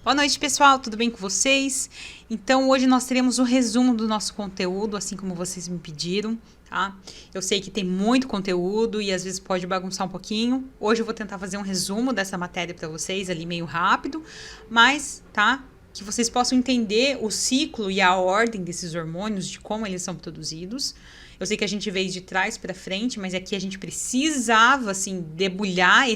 Boa noite, pessoal, tudo bem com vocês? Então, hoje nós teremos o resumo do nosso conteúdo, assim como vocês me pediram, tá? Eu sei que tem muito conteúdo e às vezes pode bagunçar um pouquinho. Hoje eu vou tentar fazer um resumo dessa matéria para vocês ali meio rápido, mas, tá? Que vocês possam entender o ciclo e a ordem desses hormônios, de como eles são produzidos. Eu sei que a gente veio de trás para frente, mas aqui a gente precisava, assim, debulhar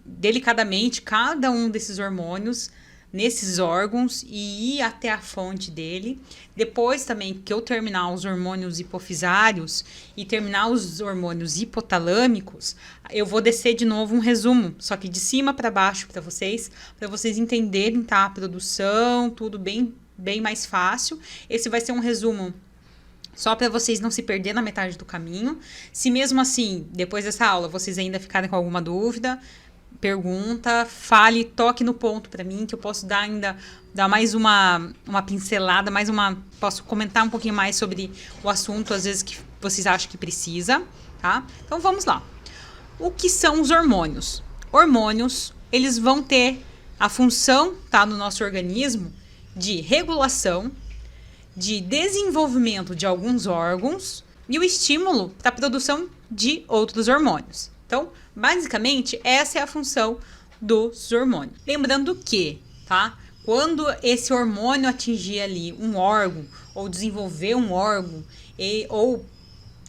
delicadamente cada um desses hormônios nesses órgãos e ir até a fonte dele. Depois também que eu terminar os hormônios hipofisários e terminar os hormônios hipotalâmicos, eu vou descer de novo um resumo, só que de cima para baixo para vocês entenderem, tá? A produção, tudo bem mais fácil. Esse vai ser um resumo só para vocês não se perder na metade do caminho. Se mesmo assim, depois dessa aula, vocês ainda ficarem com alguma dúvida, pergunta, fale, toque no ponto para mim, que eu posso dar mais uma pincelada, posso comentar um pouquinho mais sobre o assunto, às vezes que vocês acham que precisa, tá? Então vamos lá. O que são os hormônios? Hormônios, eles vão ter a função, tá, no nosso organismo de regulação, de desenvolvimento de alguns órgãos e o estímulo para a produção de outros hormônios. Então, basicamente, essa é a função dos hormônios. Lembrando que, tá? Quando esse hormônio atingir ali um órgão, ou desenvolver um órgão, ou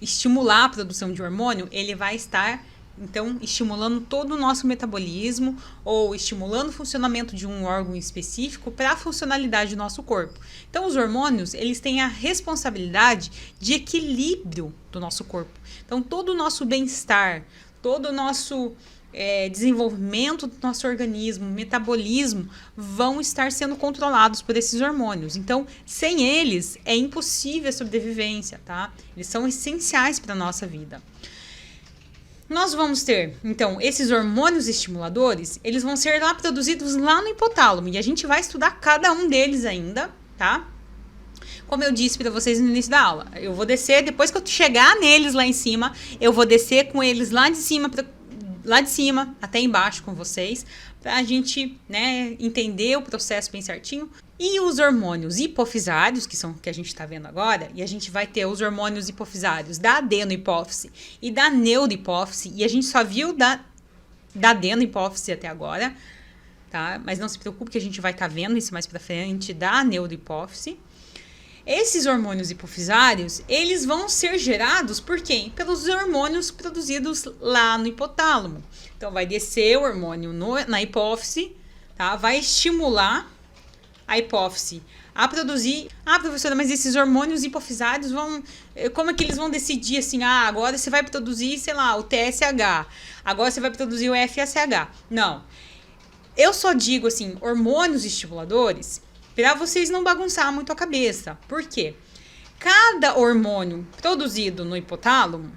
estimular a produção de hormônio, ele vai estar, então, estimulando todo o nosso metabolismo, ou estimulando o funcionamento de um órgão específico para a funcionalidade do nosso corpo. Então, os hormônios, eles têm a responsabilidade de equilíbrio do nosso corpo. Então, todo o nosso bem-estar, todo o nosso desenvolvimento do nosso organismo, metabolismo, vão estar sendo controlados por esses hormônios. Então, sem eles, é impossível a sobrevivência, tá? Eles são essenciais para a nossa vida. Nós vamos ter, então, esses hormônios estimuladores, eles vão ser produzidos lá no hipotálamo, e a gente vai estudar cada um deles ainda, tá? Como eu disse para vocês no início da aula, eu vou descer, depois que eu chegar neles lá em cima, eu vou descer com eles lá de cima até embaixo com vocês, para a gente, né, entender o processo bem certinho. E os hormônios hipofisários, que são o que a gente está vendo agora, e a gente vai ter os hormônios hipofisários da adenohipófise e da neurohipófise, e a gente só viu da adenohipófise até agora, tá? Mas não se preocupe que a gente vai estar vendo isso mais para frente da neurohipófise. Esses hormônios hipofisários, eles vão ser gerados por quem? Pelos hormônios produzidos lá no hipotálamo. Então, vai descer o hormônio na hipófise, tá? Vai estimular a hipófise a produzir. Ah, professora, mas esses hormônios hipofisários como é que eles vão decidir assim, agora você vai produzir, sei lá, o TSH, agora você vai produzir o FSH. Não. Eu só digo assim, hormônios estimuladores, para vocês não bagunçar muito a cabeça. Por quê? Cada hormônio produzido no hipotálamo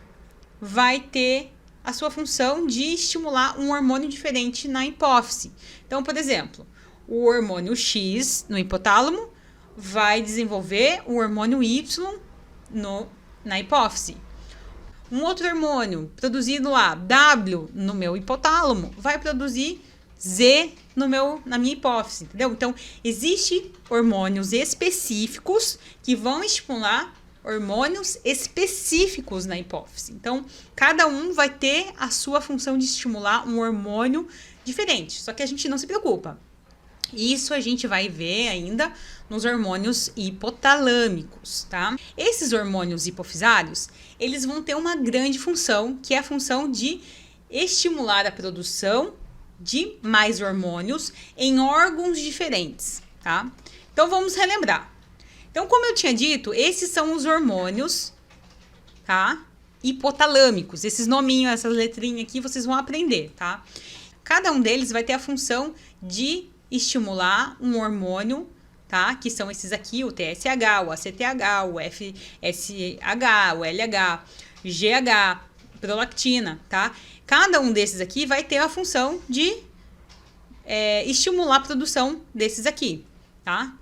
vai ter a sua função de estimular um hormônio diferente na hipófise. Então, por exemplo, o hormônio X no hipotálamo vai desenvolver o hormônio Y na hipófise. Um outro hormônio produzido lá, W, no meu hipotálamo, vai produzir Z na minha hipófise, entendeu? Então, existem hormônios específicos que vão estimular hormônios específicos na hipófise. Então, cada um vai ter a sua função de estimular um hormônio diferente, só que a gente não se preocupa. Isso a gente vai ver ainda nos hormônios hipotalâmicos, tá? Esses hormônios hipofisários, eles vão ter uma grande função, que é a função de estimular a produção de mais hormônios em órgãos diferentes, tá? Então, vamos relembrar. Então, como eu tinha dito, esses são os hormônios, tá? Hipotalâmicos. Esses nominhos, essas letrinhas aqui, vocês vão aprender, tá? Cada um deles vai ter a função de estimular um hormônio, tá? Que são esses aqui, o TSH, o ACTH, o FSH, o LH, GH, prolactina, tá? Cada um desses aqui vai ter a função de estimular a produção desses aqui, tá?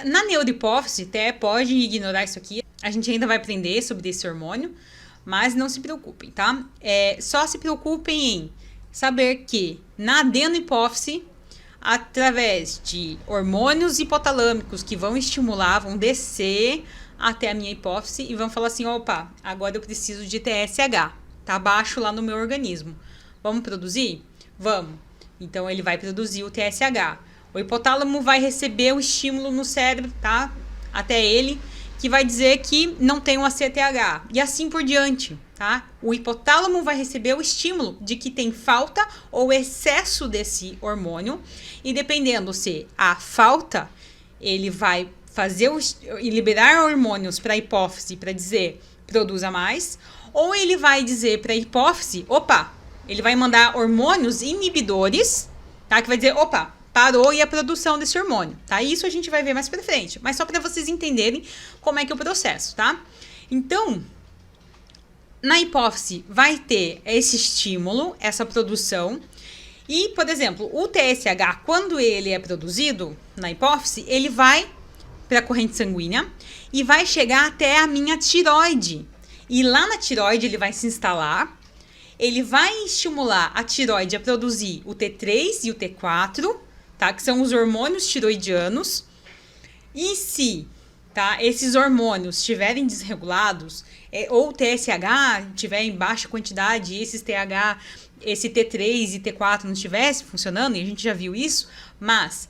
Na neurohipófise, até pode ignorar isso aqui, a gente ainda vai aprender sobre esse hormônio, mas não se preocupem, tá? Só se preocupem em saber que na adenohipófise através de hormônios hipotalâmicos que vão estimular, vão descer até a minha hipófise e vão falar assim, opa, agora eu preciso de TSH, tá baixo lá no meu organismo. Vamos produzir? Vamos. Então ele vai produzir o TSH. O hipotálamo vai receber o estímulo no cérebro, tá? Até ele, que vai dizer que não tem um ACTH. E assim por diante, tá? O hipotálamo vai receber o estímulo de que tem falta ou excesso desse hormônio. E dependendo se há falta, ele vai fazer e liberar hormônios para a hipófise para dizer produza mais. Ou ele vai dizer para a hipófise, opa, ele vai mandar hormônios inibidores, tá? Que vai dizer, opa, parou e a produção desse hormônio, tá? Isso a gente vai ver mais pra frente, mas só para vocês entenderem como é que é o processo, tá? Então, na hipófise vai ter esse estímulo, essa produção, e, por exemplo, o TSH, quando ele é produzido na hipófise, ele vai para a corrente sanguínea e vai chegar até a minha tireoide. E lá na tireoide ele vai se instalar, ele vai estimular a tireoide a produzir o T3 e o T4, tá? Que são os hormônios tiroidianos. E se, tá, esses hormônios estiverem desregulados, ou o TSH estiver em baixa quantidade, e esse T3 e T4 não estivesse funcionando, e a gente já viu isso, mas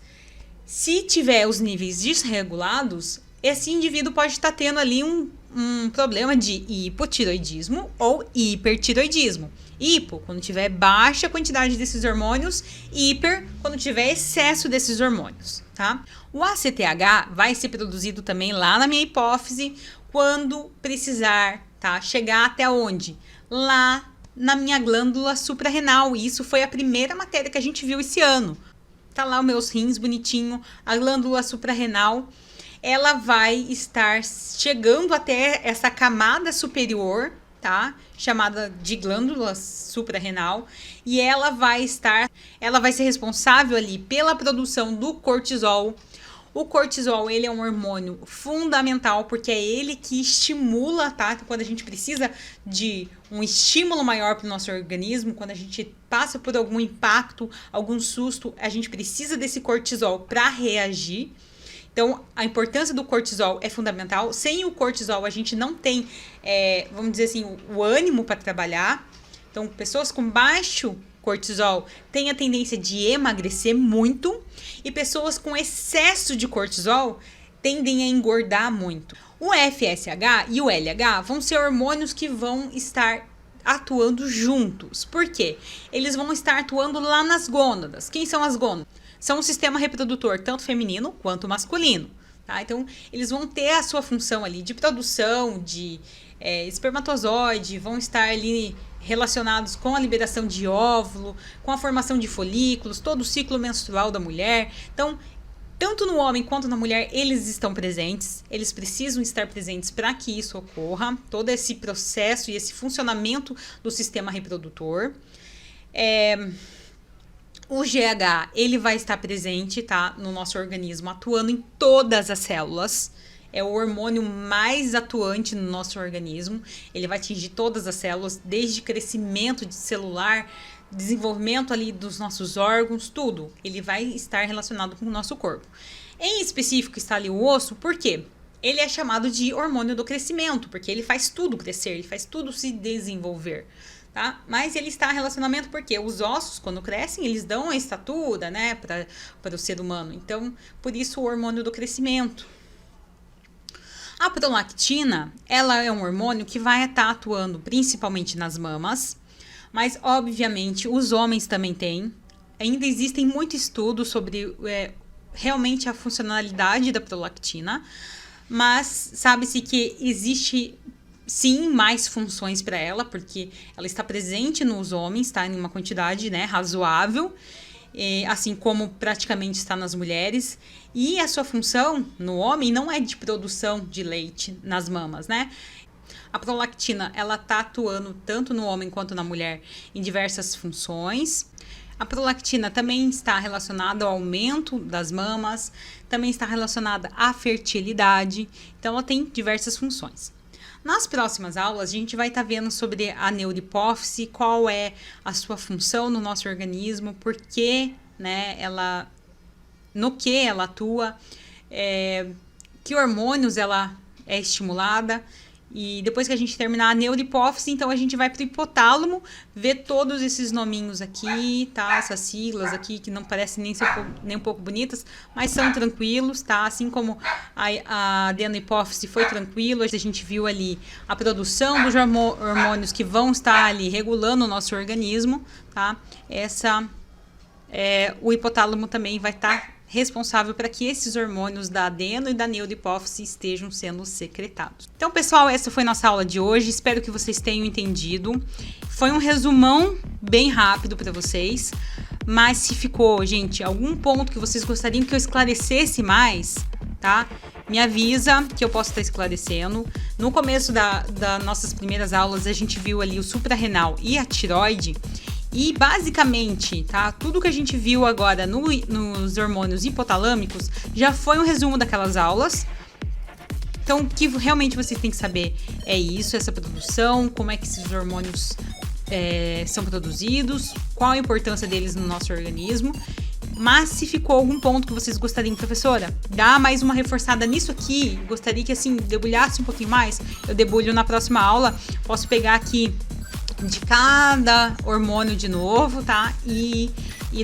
se tiver os níveis desregulados, esse indivíduo pode estar tendo ali um problema de hipotiroidismo ou hipertiroidismo. Hipo, quando tiver baixa quantidade desses hormônios, hiper, quando tiver excesso desses hormônios, tá? O ACTH vai ser produzido também lá na minha hipófise quando precisar, tá? Chegar até onde? Lá na minha glândula suprarrenal. E isso foi a primeira matéria que a gente viu esse ano. Tá lá os meus rins bonitinho, a glândula suprarrenal. Ela vai estar chegando até essa camada superior, tá? Chamada de glândula suprarrenal, e ela vai ser responsável ali pela produção do cortisol. O cortisol, ele é um hormônio fundamental, porque é ele que estimula, tá? Então, quando a gente precisa de um estímulo maior para o nosso organismo, quando a gente passa por algum impacto, algum susto, a gente precisa desse cortisol para reagir. Então, a importância do cortisol é fundamental. Sem o cortisol, a gente não tem, vamos dizer assim, o ânimo para trabalhar. Então, pessoas com baixo cortisol têm a tendência de emagrecer muito. E pessoas com excesso de cortisol tendem a engordar muito. O FSH e o LH vão ser hormônios que vão estar atuando juntos. Por quê? Eles vão estar atuando lá nas gônadas. Quem são as gônadas? São um sistema reprodutor tanto feminino quanto masculino, tá? Então, eles vão ter a sua função ali de produção de espermatozoide, vão estar ali relacionados com a liberação de óvulo, com a formação de folículos, todo o ciclo menstrual da mulher. Então, tanto no homem quanto na mulher, eles estão presentes, eles precisam estar presentes para que isso ocorra, todo esse processo e esse funcionamento do sistema reprodutor. O GH, ele vai estar presente, tá, no nosso organismo, atuando em todas as células. É o hormônio mais atuante no nosso organismo. Ele vai atingir todas as células, desde crescimento de celular, desenvolvimento ali dos nossos órgãos, tudo. Ele vai estar relacionado com o nosso corpo. Em específico está ali o osso, por quê? Ele é chamado de hormônio do crescimento, porque ele faz tudo crescer, ele faz tudo se desenvolver. Tá? Mas ele está em relacionamento porque os ossos, quando crescem, eles dão a estatura, né, para o ser humano. Então, por isso o hormônio do crescimento. A prolactina, ela é um hormônio que vai estar atuando principalmente nas mamas, mas, obviamente, os homens também têm. Ainda existem muitos estudos sobre realmente a funcionalidade da prolactina, mas sabe-se que existe sim mais funções para ela, porque ela está presente nos homens, está em uma quantidade, né, razoável, assim como praticamente está nas mulheres. E a sua função no homem não é de produção de leite nas mamas, né? A prolactina, ela está atuando tanto no homem quanto na mulher em diversas funções. A prolactina também está relacionada ao aumento das mamas, também está relacionada à fertilidade, então ela tem diversas funções. Nas próximas aulas, a gente vai estar vendo sobre a neurohipófise, qual é a sua função no nosso organismo, por que, né, ela no que ela atua, que hormônios ela é estimulada. E depois que a gente terminar a neurohipófise, então a gente vai para o hipotálamo, ver todos esses nominhos aqui, tá? Essas siglas aqui que não parecem nem um pouco bonitas, mas são tranquilos, tá? Assim como a adenohipófise foi tranquilo, a gente viu ali a produção dos hormônios que vão estar ali regulando o nosso organismo, tá? O hipotálamo também vai estar responsável para que esses hormônios da adeno e da neurohipófise estejam sendo secretados. Então, pessoal, essa foi nossa aula de hoje. Espero que vocês tenham entendido. Foi um resumão bem rápido para vocês, mas se ficou, gente, algum ponto que vocês gostariam que eu esclarecesse mais, tá? Me avisa que eu posso estar esclarecendo. No começo das nossas primeiras aulas, a gente viu ali o suprarrenal e a tireoide. E basicamente, tá? Tudo que a gente viu agora nos hormônios hipotalâmicos já foi um resumo daquelas aulas. Então, o que realmente vocês têm que saber é isso, essa produção, como é que esses hormônios são produzidos, qual a importância deles no nosso organismo. Mas se ficou algum ponto que vocês gostariam, professora, dá mais uma reforçada nisso aqui, gostaria que assim debulhasse um pouquinho mais, eu debulho na próxima aula. Posso pegar aqui de cada hormônio de novo, tá? E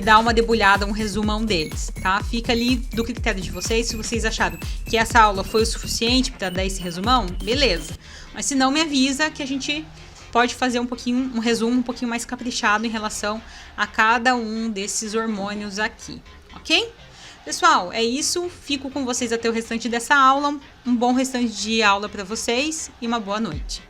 dar uma debulhada, um resumão deles, tá? Fica ali do critério de vocês. Se vocês acharam que essa aula foi o suficiente para dar esse resumão, beleza. Mas se não, me avisa que a gente pode fazer um resumo um pouquinho mais caprichado em relação a cada um desses hormônios aqui, ok? Pessoal, é isso. Fico com vocês até o restante dessa aula. Um bom restante de aula para vocês e uma boa noite.